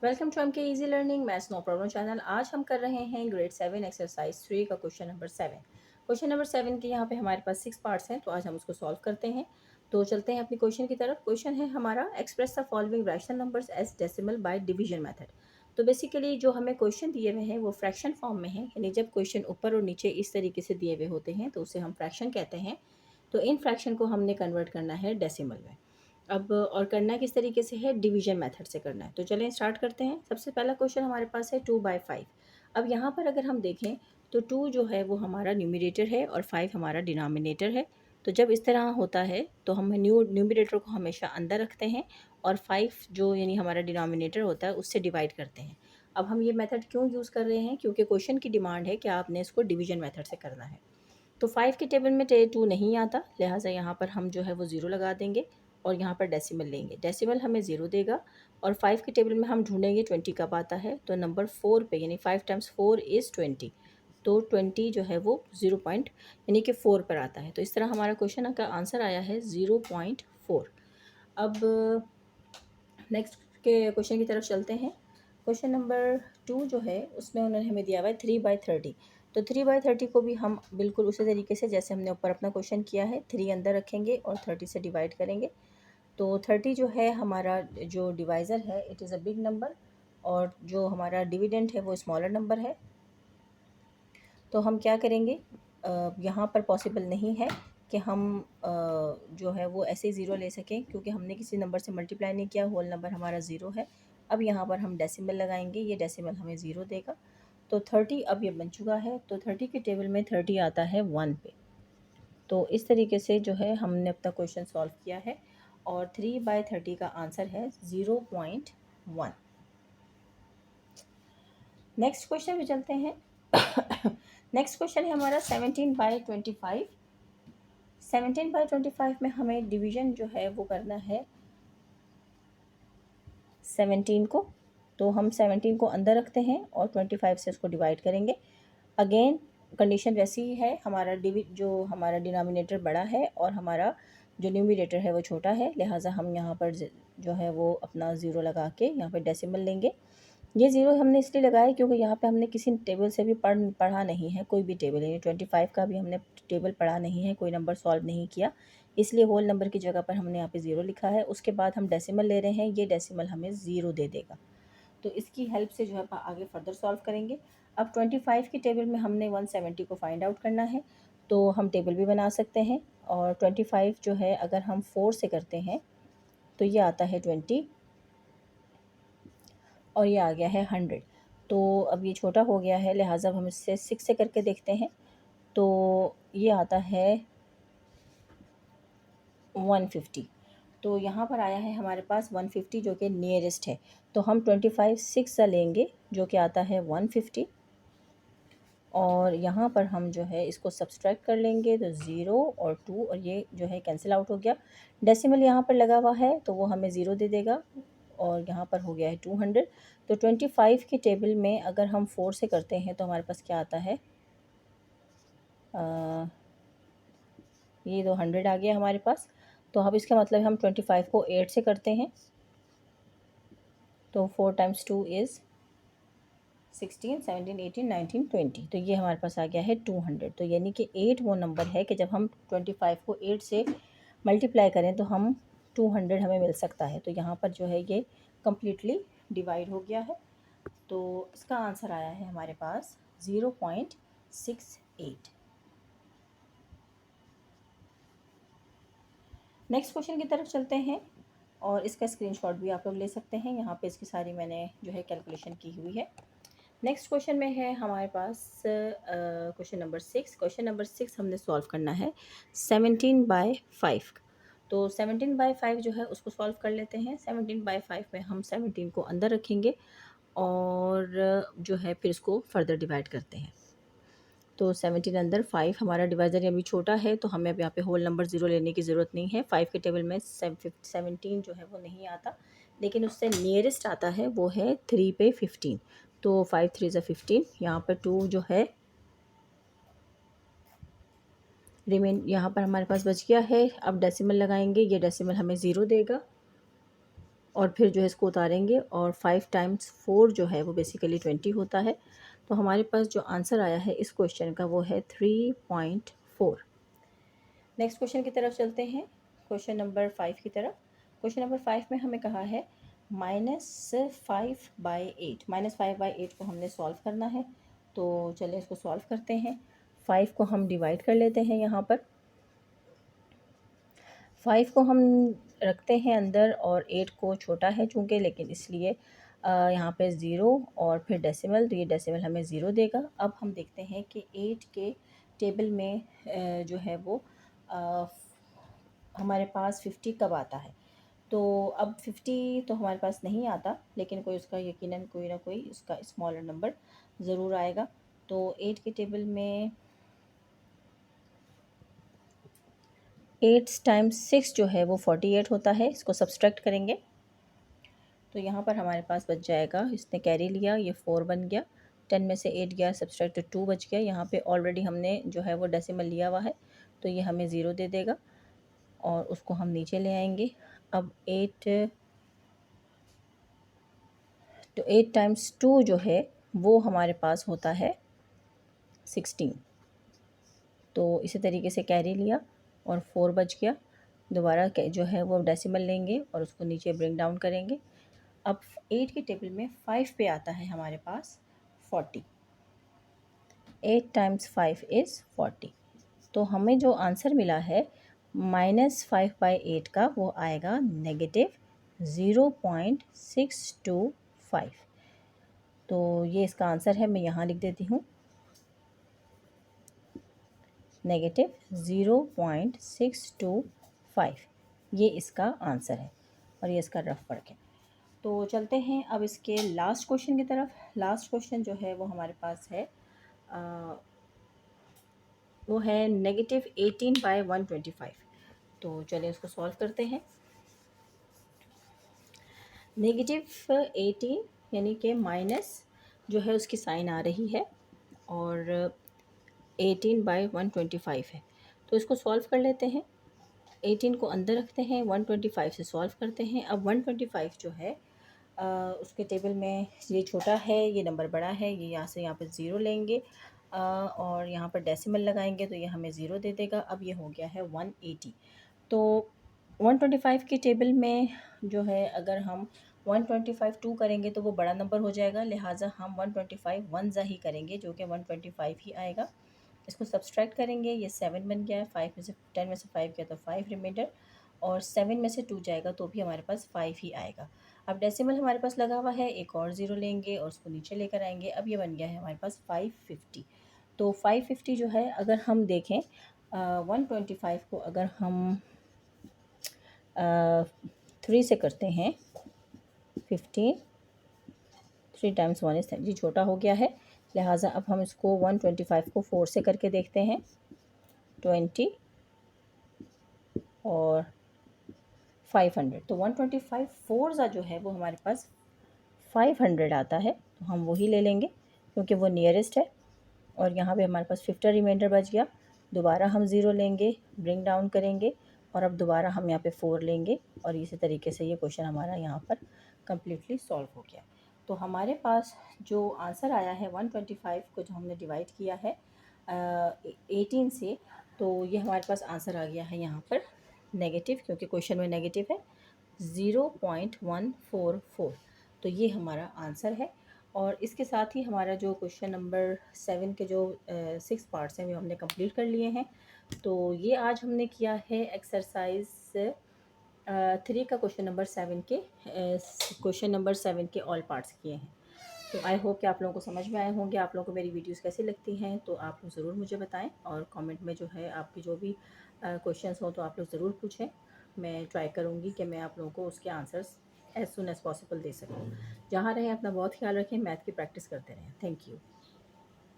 Welcome to MK easy learning maths no problem channel. आज हम कर रहे हैं ग्रेड 7 एक्सरसाइज 3 का क्वेश्चन नंबर 7। क्वेश्चन नंबर 7 के यहाँ पे हमारे पास 6 पार्ट्स हैं, तो आज हम उसको सॉल्व करते हैं। तो चलते हैं अपनी क्वेश्चन की तरफ। क्वेश्चन है हमारा, express the following rational numbers as decimal by division method. तो बेसिकली जो हमें क्वेश्चन दिए हुए हैं वो फ्रैक्शन फॉर्म में है, यानी जब क्वेश्चन ऊपर और नीचे इस तरीके से दिए हुए होते हैं तो उसे हम फ्रैक्शन कहते हैं। तो इन फ्रैक्शन को हमने कन्वर्ट करना है डेसिमल में। अब और करना किस तरीके से है, डिवीजन मेथड से करना है। तो चलें स्टार्ट करते हैं। सबसे पहला क्वेश्चन हमारे पास है 2/5। अब यहाँ पर अगर हम देखें तो 2 जो है वो हमारा न्यूमरेटर है और 5 हमारा डिनोमिनेटर है। तो जब इस तरह होता है तो हम न्यूमरेटर को हमेशा अंदर रखते हैं और 5 जो यानी हमारा डिनोमिनेटर होता है उससे डिवाइड करते हैं। अब हम ये मेथड क्यों यूज़ कर रहे हैं, क्योंकि क्वेश्चन की डिमांड है कि आपने इसको डिवीजन मेथड से करना है। तो 5 के टेबल में 2 नहीं आता, लिहाजा यहाँ पर हम जो है वो ज़ीरो लगा देंगे और यहाँ पर डेसिमल लेंगे। डेसिमल हमें ज़ीरो देगा और 5 के टेबल में हम ढूंढेंगे 20 कब आता है। तो नंबर 4 पे, यानी 5 टाइम्स 4 इज़ 20। तो 20 जो है वो 0 पॉइंट यानी कि 4 पर आता है। तो इस तरह हमारा क्वेश्चन का आंसर आया है 0.4। अब नेक्स्ट के क्वेश्चन की तरफ चलते हैं। क्वेश्चन नंबर 2 जो है उसमें उन्होंने हमें दिया हुआ है 3/30। तो 3/30 को भी हम बिल्कुल उसी तरीके से जैसे हमने ऊपर अपना क्वेश्चन किया है, 3 अंदर रखेंगे और 30 से डिवाइड करेंगे। तो 30 जो है हमारा जो डिवाइज़र है it is a big number और जो हमारा डिविडेंड है वो स्मॉलर नंबर है। तो हम क्या करेंगे, यहाँ पर पॉसिबल नहीं है कि हम जो है वो ऐसे ही ज़ीरो ले सकें, क्योंकि हमने किसी नंबर से मल्टीप्लाई नहीं किया, होल नंबर हमारा ज़ीरो है। अब यहाँ पर हम डेसिमल लगाएंगे, ये डेसिमल हमें ज़ीरो देगा। तो 30 अब ये बन चुका है। तो 30 के टेबल में 30 आता है 1 पे। तो इस तरीके से जो है हमने अपना क्वेश्चन सॉल्व किया है और 3/30 का आंसर है 0.1। नेक्स्ट क्वेश्चन पे चलते हैं। नेक्स्ट क्वेश्चन है हमारा 17/25। 17/25 में हमें डिवीजन जो है वो करना है 17 को। तो हम 17 को अंदर रखते हैं और 25 से इसको डिवाइड करेंगे। अगेन कंडीशन वैसी ही है, हमारा जो हमारा डिनोमिनेटर बड़ा है और हमारा जो न्यूमरेटर है वो छोटा है, लिहाजा हम यहाँ पर जो है वो अपना ज़ीरो लगा के यहाँ पर डेसिमल लेंगे। ये ज़ीरो हमने इसलिए लगाया क्योंकि यहाँ पे हमने किसी टेबल से भी पढ़ा नहीं है, कोई भी टेबल, यानी 25 का भी हमने टेबल पढ़ा नहीं है, कोई नंबर सॉल्व नहीं किया, इसलिए होल नंबर की जगह पर हमने यहाँ पे ज़ीरो लिखा है। उसके बाद हम डेसिमल ले रहे हैं, ये डेसिमल हमें ज़ीरो दे देगा। तो इसकी हेल्प से जो है आगे फर्दर सॉल्व करेंगे। अब 25 की टेबल में हमने 170 को फाइंड आउट करना है, तो हम टेबल भी बना सकते हैं। और 25 जो है अगर हम 4 से करते हैं तो ये आता है 20 और ये आ गया है 100। तो अब ये छोटा हो गया है, लिहाजा हम इससे 6 से करके देखते हैं। तो ये आता है 150। तो यहाँ पर आया है हमारे पास 150 जो कि नियरेस्ट है। तो हम 25 6 सा लेंगे जो कि आता है 150 और यहाँ पर हम जो है इसको सब्सट्रैक्ट कर लेंगे तो 0 और 2 और ये जो है कैंसिल आउट हो गया। डेसिमल यहाँ पर लगा हुआ है तो वो हमें ज़ीरो दे देगा और यहाँ पर हो गया है 200। तो 25 के टेबल में अगर हम 4 से करते हैं तो हमारे पास क्या आता है, ये 200 आ गया हमारे पास। तो अब इसका मतलब हम 25 को 8 से करते हैं तो 4 टाइम्स 2 इज़ 16 17 18 19 20। तो ये हमारे पास आ गया है 200। तो यानी कि 8 वो नंबर है कि जब हम 25 को 8 से मल्टीप्लाई करें तो हम 200 हमें मिल सकता है। तो यहाँ पर जो है ये कम्प्लीटली डिवाइड हो गया है। तो इसका आंसर आया है हमारे पास 0.68। नेक्स्ट क्वेश्चन की तरफ चलते हैं और इसका स्क्रीनशॉट भी आप लोग ले सकते हैं। यहाँ पे इसकी सारी मैंने जो है कैलकुलेशन की हुई है। नेक्स्ट क्वेश्चन में है हमारे पास क्वेश्चन नंबर 6। क्वेश्चन नंबर 6 हमने सॉल्व करना है 17/5। तो 17/5 जो है उसको सॉल्व कर लेते हैं। 17/5 में हम 17 को अंदर रखेंगे और जो है फिर इसको फर्दर डिवाइड करते हैं। तो 17 अंदर 5 हमारा डिवाइज़र अभी छोटा है तो हमें अब यहाँ पे होल नंबर ज़ीरो लेने की ज़रूरत नहीं है। 5 के टेबल में 17 जो है वो नहीं आता, लेकिन उससे नियरेस्ट आता है वो है 3 पे 15। तो 5 3 ज़ा 15, यहाँ पर 2 जो है रिमेन यहाँ पर हमारे पास बच गया है। अब डेसिमल लगाएंगे, ये डेसिमल हमें ज़ीरो देगा और फिर जो है इसको उतारेंगे और 5 टाइम्स 4 जो है वो बेसिकली 20 होता है। तो हमारे पास जो आंसर आया है इस क्वेश्चन का वो है 3.4। नेक्स्ट क्वेश्चन की तरफ चलते हैं, क्वेश्चन नंबर 5 की तरफ। क्वेश्चन नंबर 5 में हमें कहा है -5/8, -5/8 को हमने सॉल्व करना है। तो चलिए इसको सॉल्व करते हैं। 5 को हम डिवाइड कर लेते हैं यहाँ पर। 5 को हम रखते हैं अंदर और 8 को छोटा है चूँकि, लेकिन इसलिए यहाँ पे 0 और फिर डेसिमल, तो ये डेसिमल हमें 0 देगा। अब हम देखते हैं कि 8 के टेबल में जो है वो हमारे पास 50 कब आता है। तो अब 50 तो हमारे पास नहीं आता, लेकिन कोई उसका यकीनन कोई ना कोई उसका स्मॉलर नंबर ज़रूर आएगा। तो 8 के टेबल में 8 टाइम्स 6 जो है वो 48 होता है। इसको सब्सट्रैक्ट करेंगे तो यहाँ पर हमारे पास बच जाएगा, इसने कैरी लिया, ये 4 बन गया, 10 में से 8 गया, सब्सट्रैक्ट 2 बच गया। यहाँ पे ऑलरेडी हमने जो है वो डेसिमल लिया हुआ है, तो ये हमें 0 दे देगा और उसको हम नीचे ले आएंगे। अब 8 टाइम्स 2 जो है वो हमारे पास होता है 16। तो इसी तरीके से कैरी लिया और 4 बच गया, दोबारा जो है वो डेसिमल लेंगे और उसको नीचे ब्रिंग डाउन करेंगे। अब 8 के टेबल में 5 पे आता है हमारे पास 40। 8 टाइम्स 5 इज़ 40। तो हमें जो आंसर मिला है -5/8 का, वो आएगा -0.625। तो ये इसका आंसर है, मैं यहाँ लिख देती हूँ -0.625। ये इसका आंसर है और ये इसका रफ वर्क है। तो चलते हैं अब इसके लास्ट क्वेश्चन की तरफ। लास्ट क्वेश्चन जो है वो हमारे पास है वो है -18/125। तो चलिए उसको सॉल्व करते हैं। -18 यानी कि माइनस जो है उसकी साइन आ रही है और 18/125 है। तो इसको सॉल्व कर लेते हैं। 18 को अंदर रखते हैं, 125 से सॉल्व करते हैं। अब 125 जो है उसके टेबल में ये छोटा है, ये नंबर बड़ा है, ये यहाँ से यहाँ पर 0 लेंगे और यहाँ पर डेसिमल लगाएंगे तो ये हमें 0 दे देगा। अब ये हो गया है 180। तो 125 के टेबल में जो है अगर हम 125 2 करेंगे तो वो बड़ा नंबर हो जाएगा, लिहाजा हम 125 वन ज़ा ही करेंगे जो कि 125 ही आएगा। इसको सब्सट्रैक्ट करेंगे, ये 7 बन गया है, 5 में से 10 में से 5 गया तो 5 रिमाइंडर, और 7 में से 2 जाएगा तो भी हमारे पास 5 ही आएगा। अब डेसिमल हमारे पास लगा हुआ है, एक और 0 लेंगे और उसको नीचे लेकर आएंगे। अब ये बन गया है हमारे पास 550। तो 550 जो है अगर हम देखें 125 को अगर हम 3 से करते हैं, 15, 3 टाइम्स 1 इज़ 10, जी छोटा हो गया है, लिहाजा अब हम इसको 125 को 4 से करके देखते हैं, 20 और 500। तो 125 4 ज़ा जो है वो हमारे पास 500 आता है, तो हम वही ले लेंगे क्योंकि वो नियरेस्ट है। और यहाँ पे हमारे पास 50 रिमाइंडर बच गया, दोबारा हम 0 लेंगे, ब्रिंग डाउन करेंगे और अब दोबारा हम यहाँ पे 4 लेंगे और इसी तरीके से ये क्वेश्चन हमारा यहाँ पर कम्प्लीटली सॉल्व हो गया। तो हमारे पास जो आंसर आया है 125 को जो हमने डिवाइड किया है 18 से, तो ये हमारे पास आंसर आ गया है यहाँ पर नेगेटिव, क्योंकि क्वेश्चन में नेगेटिव है, 0.144। तो ये हमारा आंसर है। और इसके साथ ही हमारा जो क्वेश्चन नंबर 7 के जो 6 पार्ट्स हैं वो हमने कंप्लीट कर लिए हैं। तो ये आज हमने किया है एक्सरसाइज 3 का क्वेश्चन नंबर 7 के ऑल पार्ट्स किए हैं। तो आई होप कि आप लोगों को समझ में आए होंगे। आप लोगों को मेरी वीडियोस कैसी लगती हैं तो आप लोग ज़रूर मुझे बताएं और कमेंट में जो है आपकी जो भी क्वेश्चंस हो तो आप लोग ज़रूर पूछें। मैं ट्राई करूँगी कि मैं आप लोगों को उसके answers as soon as possible दे सकूँ। जहाँ रहें अपना बहुत ख्याल रखें, मैथ की प्रैक्टिस करते रहें। Thank you.